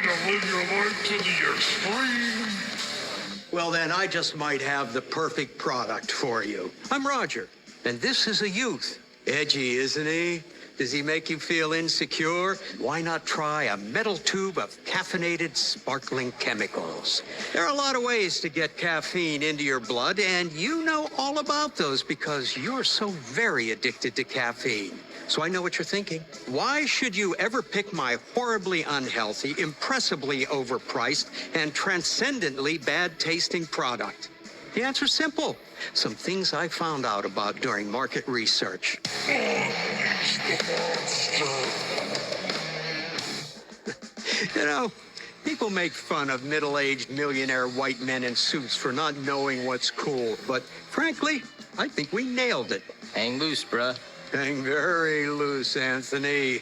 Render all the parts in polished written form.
to live your life to the extreme? Well, then I just might have the perfect product for you. I'm Roger, and this is a youth. Edgy, isn't he? Does he make you feel insecure? Why not try a metal tube of caffeinated sparkling chemicals? There are a lot of ways to get caffeine into your blood, and you know all about those because you're so very addicted to caffeine. So I know what you're thinking. Why should you ever pick my horribly unhealthy, impressively overpriced, and transcendently bad-tasting product? The answer's simple. Some things I found out about during market research. You know, people make fun of middle-aged millionaire white men in suits for not knowing what's cool. But frankly, I think we nailed it. Hang loose, bruh. Hang very loose, Anthony.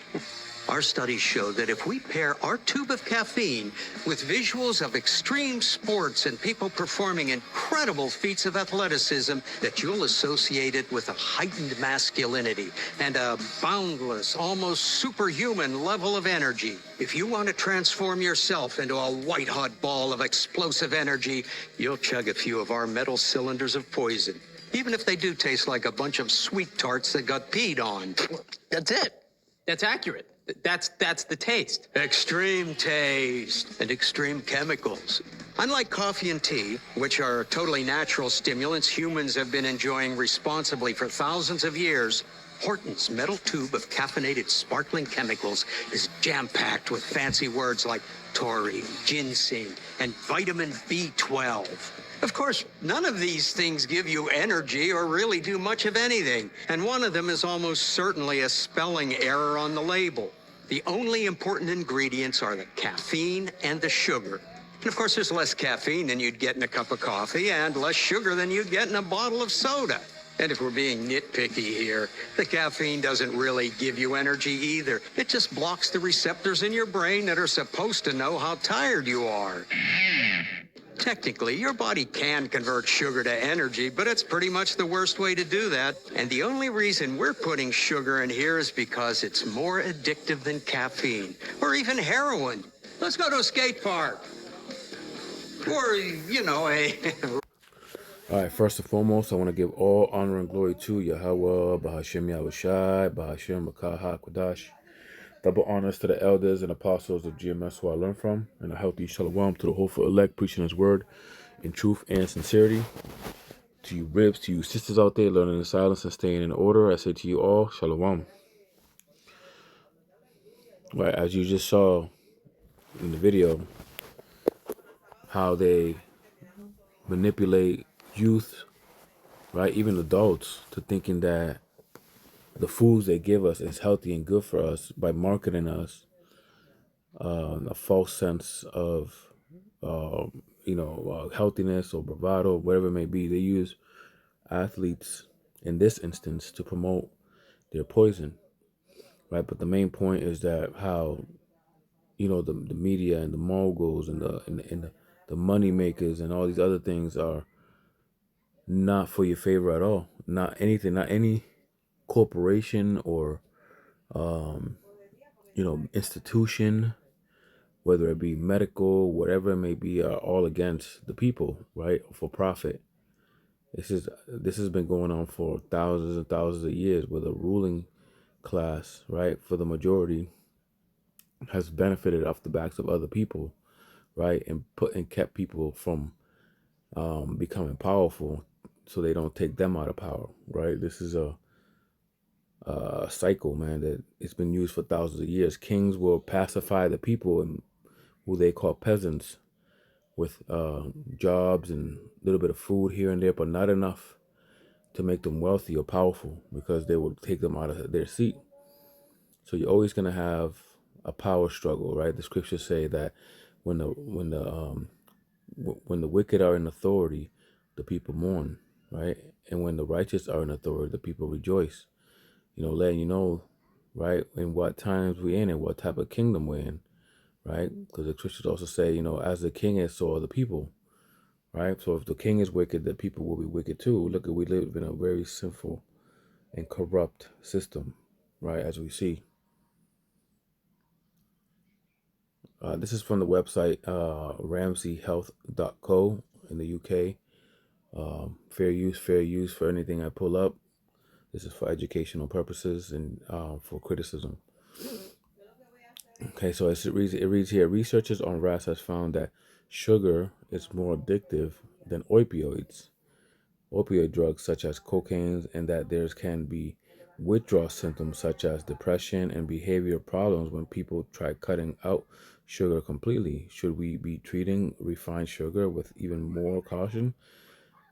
Our studies show that if we pair our tube of caffeine with visuals of extreme sports and people performing incredible feats of athleticism, that you'll associate it with a heightened masculinity and a boundless, almost superhuman level of energy. If you want to transform yourself into a white-hot ball of explosive energy, you'll chug a few of our metal cylinders of poison, even if they do taste like a bunch of sweet tarts that got peed on. That's it. That's accurate. That's the taste. Extreme taste and extreme chemicals. Unlike coffee and tea, which are totally natural stimulants humans have been enjoying responsibly for thousands of years, Horton's metal tube of caffeinated sparkling chemicals is jam-packed with fancy words like taurine, ginseng, and vitamin B12. Of course, none of these things give you energy or really do much of anything, and one of them is almost certainly a spelling error on the label. The only important ingredients are the caffeine and the sugar. And of course, there's less caffeine than you'd get in a cup of coffee and less sugar than you'd get in a bottle of soda. And if we're being nitpicky here, the caffeine doesn't really give you energy either. It just blocks the receptors in your brain that are supposed to know how tired you are. Technically, your body can convert sugar to energy, but it's pretty much the worst way to do that. And the only reason we're putting sugar in here is because it's more addictive than caffeine, or even heroin. Let's go to a skate park. Or, you know, All right, first and foremost, I want to give all honor and glory to Yahweh, Bahashem Yahushai, Bahashem Makaha Kodash. Double honors to the elders and apostles of GMS who I learned from, and a healthy shalom to the hopeful elect preaching his word in truth and sincerity. To you ribs, to you sisters out there learning in silence and staying in order, I say to you all, shalom. Right, as you just saw in the video, how they manipulate youth, right, even adults, to thinking that the foods they give us is healthy and good for us by marketing us a false sense of, healthiness or bravado, whatever it may be. They use athletes in this instance to promote their poison, right? But the main point is that how, the media and the moguls and the money makers and all these other things are not for your favor at all. Not anything, not any corporation or institution, whether it be medical, whatever it may be, are all against the people, right? For profit. This has been going on for thousands and thousands of years, where the ruling class, right, for the majority, has benefited off the backs of other people, right, and kept people from becoming powerful, so they don't take them out of power, right? This is a cycle, man, that it's been used for thousands of years. Kings will pacify the people and who they call peasants with jobs and a little bit of food here and there, but not enough to make them wealthy or powerful, because they will take them out of their seat. So you're always going to have a power struggle, right? The scriptures say that when the wicked are in authority, the people mourn, right? And when the righteous are in authority, the people rejoice. Letting you know, right, in what times we're in and what type of kingdom we're in, right? Because the scriptures also say, as the king is, so are the people, right? So if the king is wicked, the people will be wicked too. Look, we live in a very sinful and corrupt system, right, as we see. This is from the website ramseyhealth.co in the UK. Fair use for anything I pull up. This is for educational purposes and for criticism. Okay, so it reads here, researchers on rats has found that sugar is more addictive than opioid drugs such as cocaine, and that there can be withdrawal symptoms such as depression and behavior problems when people try cutting out sugar completely. Should we be treating refined sugar with even more caution?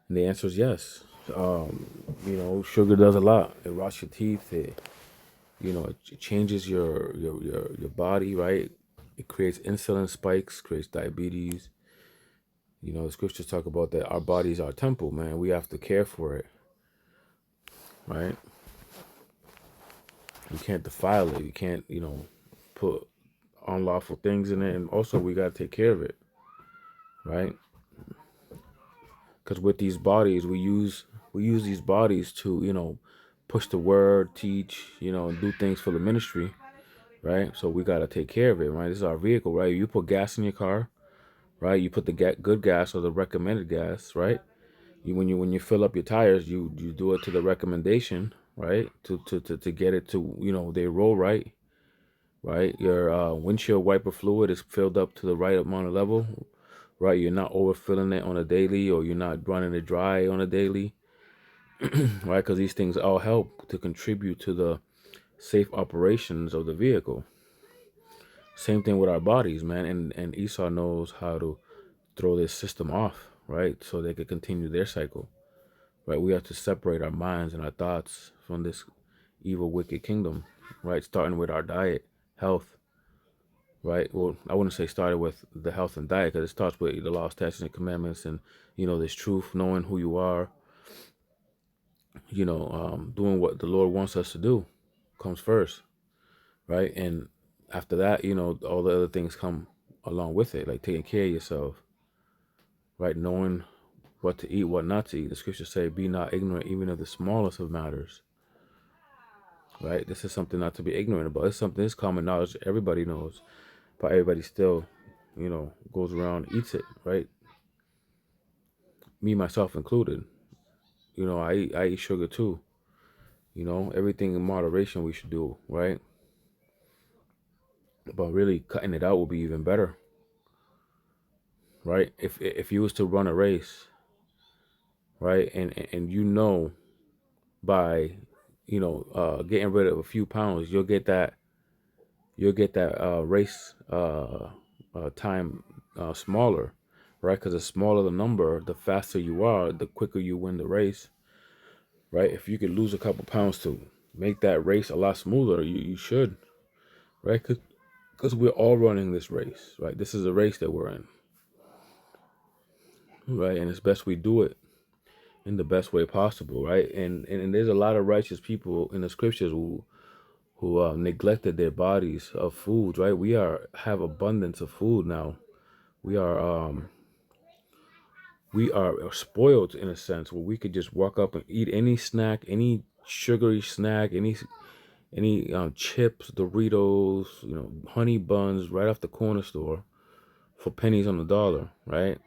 And the answer is yes. Sugar does a lot. It rots your teeth. It changes your body, right? It creates insulin spikes, creates diabetes. The scriptures talk about that our bodies are temple, man. We have to care for it, right? You can't defile it. You can't, put unlawful things in it. And also we gotta take care of it, right? Because with these bodies, we use these bodies to, push the word, teach, do things for the ministry, right? So we gotta take care of it, right? This is our vehicle, right? You put gas in your car, right? You put the good gas or the recommended gas, right? When you fill up your tires, you do it to the recommendation, right? To get it to they roll right, right? Your windshield wiper fluid is filled up to the right amount of level, right? You're not overfilling it on a daily, or you're not running it dry on a daily, right? Because these things all help to contribute to the safe operations of the vehicle. Same thing with our bodies, man. And Esau knows how to throw this system off, right? So they could continue their cycle, right? We have to separate our minds and our thoughts from this evil, wicked kingdom, right? Starting with our diet, health, right? Well, I wouldn't say started with the health and diet, because it starts with the laws, statutes, and commandments, and this truth, knowing who you are, doing what the Lord wants us to do, comes first, right? And after that, all the other things come along with it, like taking care of yourself, right? Knowing what to eat, what not to eat. The scriptures say, "Be not ignorant even of the smallest of matters." Right? This is something not to be ignorant about. It's something, it's common knowledge, everybody knows, but everybody still, goes around, eats it, right? Me, myself included. I eat sugar too. Everything in moderation we should do, right? But really cutting it out will be even better, right? If you was to run a race, right, and by getting rid of a few pounds, you'll get that race time smaller, right? Because the smaller the number, the faster you are, the quicker you win the race, right? If you could lose a couple pounds to make that race a lot smoother, you should, right? Because we're all running this race, right? This is a race that we're in, right? And it's best we do it in the best way possible, right? And there's a lot of righteous people in the scriptures who neglected their bodies of food, right? Have abundance of food now. We are spoiled in a sense, where we could just walk up and eat any snack, any sugary snack, any chips, Doritos, honey buns right off the corner store for pennies on the dollar, right?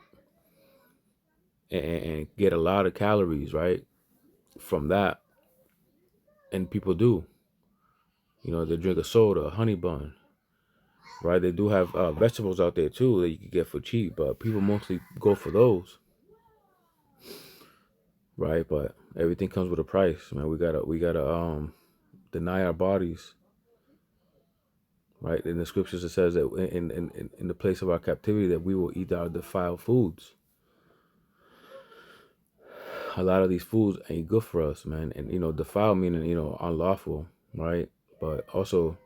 And get a lot of calories, right, from that. And people do, they drink a soda, a honey bun, right? They do have vegetables out there too that you can get for cheap, but people mostly go for those, right? But everything comes with a price, man. We gotta deny our bodies, right? In the scriptures, it says that in the place of our captivity, that we will eat our defiled foods. A lot of these foods ain't good for us, man. And defiled meaning unlawful, right? But also,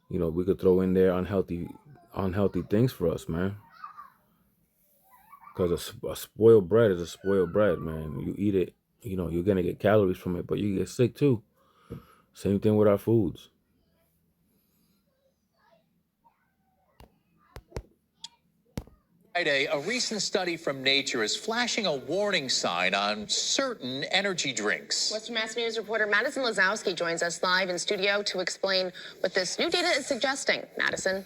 we could throw in there unhealthy things for us, man. Because a spoiled bread is a spoiled bread, man. You eat it, you're gonna get calories from it, but you get sick too. Same thing with our foods. Friday, a recent study from Nature is flashing a warning sign on certain energy drinks. Western Mass News reporter Madison Lazowski joins us live in studio to explain what this new data is suggesting. Madison.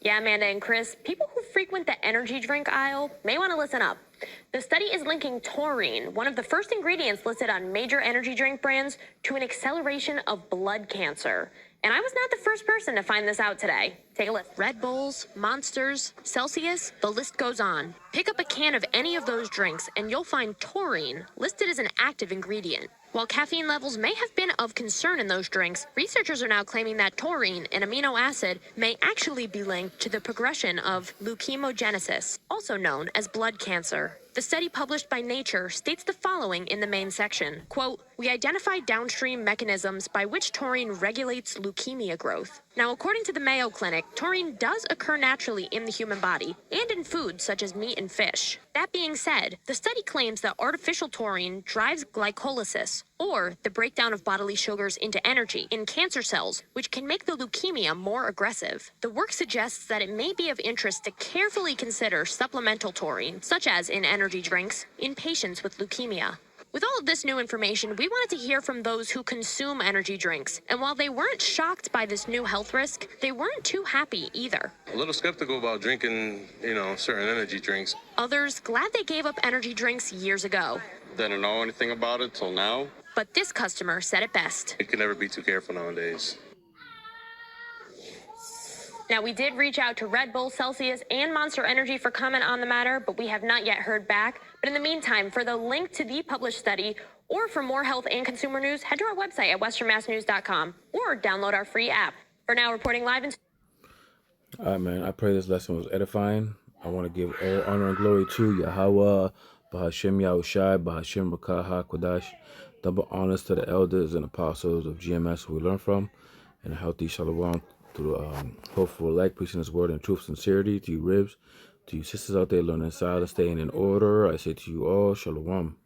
Yeah, Amanda and Chris, people who frequent the energy drink aisle may want to listen up. The study is linking taurine, one of the first ingredients listed on major energy drink brands, to an acceleration of blood cancer. And I was not the first person to find this out today. Take a list. Red Bulls, Monsters, Celsius, the list goes on. Pick up a can of any of those drinks and you'll find taurine listed as an active ingredient. While caffeine levels may have been of concern in those drinks, researchers are now claiming that taurine, an amino acid, may actually be linked to the progression of leukemogenesis, also known as blood cancer. The study published by Nature states the following in the main section, quote, "We identified downstream mechanisms by which taurine regulates leukemia growth." Now, according to the Mayo Clinic, taurine does occur naturally in the human body and in foods such as meat and fish. That being said, the study claims that artificial taurine drives glycolysis, or the breakdown of bodily sugars into energy, in cancer cells, which can make the leukemia more aggressive. The work suggests that it may be of interest to carefully consider supplemental taurine, such as in energy drinks, in patients with leukemia. With all of this new information, we wanted to hear from those who consume energy drinks. And while they weren't shocked by this new health risk, they weren't too happy either. A little skeptical about drinking, certain energy drinks. Others glad they gave up energy drinks years ago. Didn't know anything about it till now. But this customer said it best. You can never be too careful nowadays. Now, we did reach out to Red Bull, Celsius, and Monster Energy for comment on the matter, but we have not yet heard back. But in the meantime, for the link to the published study, or for more health and consumer news, head to our website at westernmassnews.com or download our free app. For now, reporting live in... All right, man. I pray this lesson was edifying. I want to give all honor and glory to Yahweh, Bahashem Yahushai, Bahashem Rakah HaKodash. Double honors to the elders and apostles of GMS who we learn from, and a healthy shalom through hopeful elect, preaching His word in truth, sincerity. To you, ribs, to you sisters out there learning silence, staying in order, I say to you all, shalom.